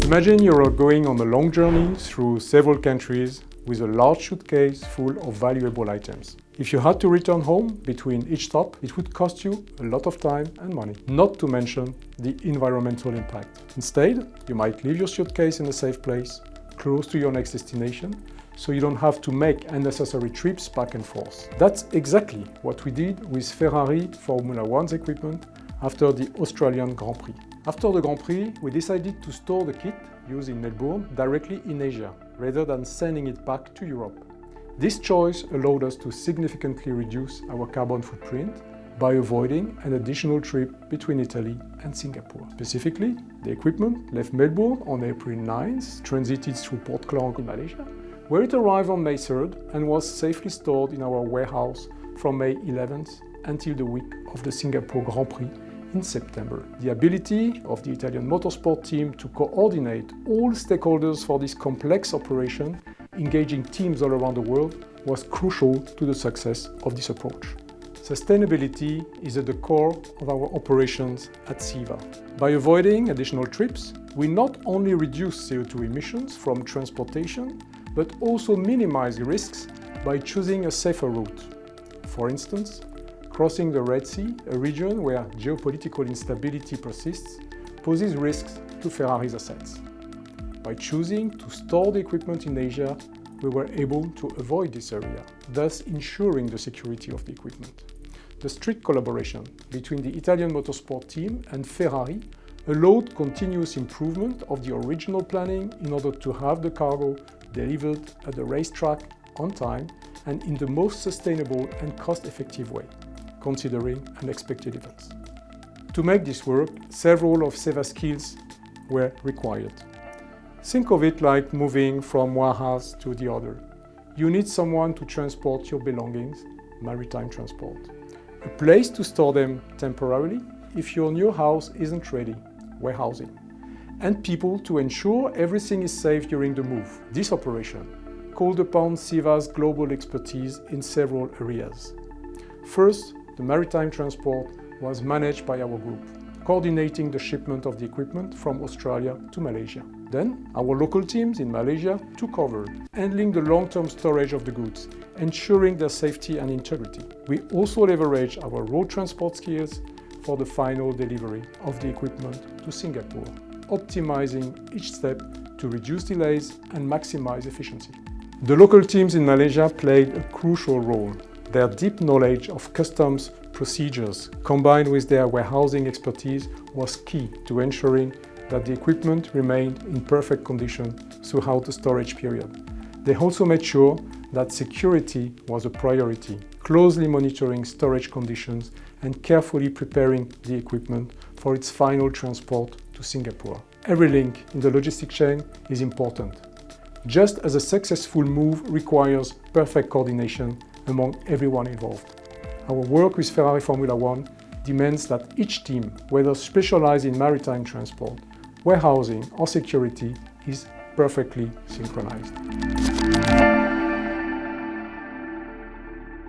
Imagine you're going on a long journey through several countries with a large suitcase full of valuable items. If you had to return home between each stop, it would cost you a lot of time and money, not to mention the environmental impact. Instead, you might leave your suitcase in a safe place, close to your next destination, so you don't have to make unnecessary trips back and forth. That's exactly what we did with Ferrari Formula One's equipment after the Australian Grand Prix. After the Grand Prix, we decided to store the kit used in Melbourne directly in Asia, rather than sending it back to Europe. This choice allowed us to significantly reduce our carbon footprint by avoiding an additional trip between Italy and Singapore. Specifically, the equipment left Melbourne on April 9th, transited through Port Klang in Malaysia, where it arrived on May 3rd and was safely stored in our warehouse from May 11th until the week of the Singapore Grand Prix in September. The ability of the Italian motorsport team to coordinate all stakeholders for this complex operation, engaging teams all around the world, was crucial to the success of this approach. Sustainability is at the core of our operations at CEVA. By avoiding additional trips, we not only reduce CO2 emissions from transportation, but also minimize risks by choosing a safer route. For instance, crossing the Red Sea, a region where geopolitical instability persists, poses risks to Ferrari's assets. By choosing to store the equipment in Asia, we were able to avoid this area, thus ensuring the security of the equipment. The strict collaboration between the Italian motorsport team and Ferrari allowed continuous improvement of the original planning in order to have the cargo delivered at the racetrack on time and in the most sustainable and cost-effective way, considering unexpected events. To make this work, several of CEVA's skills were required. Think of it like moving from one house to the other. You need someone to transport your belongings, maritime transport. A place to store them temporarily if your new house isn't ready, warehousing. And people to ensure everything is safe during the move. This operation called upon CEVA's global expertise in several areas. First, the maritime transport was managed by our group, coordinating the shipment of the equipment from Australia to Malaysia. Then, our local teams in Malaysia took over, handling the long-term storage of the goods, ensuring their safety and integrity. We also leveraged our road transport skills for the final delivery of the equipment to Singapore, optimizing each step to reduce delays and maximize efficiency. The local teams in Malaysia played a crucial role. Their deep knowledge of customs procedures, combined with their warehousing expertise, was key to ensuring that the equipment remained in perfect condition throughout the storage period. They also made sure that security was a priority, closely monitoring storage conditions and carefully preparing the equipment for its final transport to Singapore. Every link in the logistic chain is important, just as a successful move requires perfect coordination among everyone involved. Our work with Ferrari Formula One demands that each team, whether specialized in maritime transport, warehousing or security, is perfectly synchronized.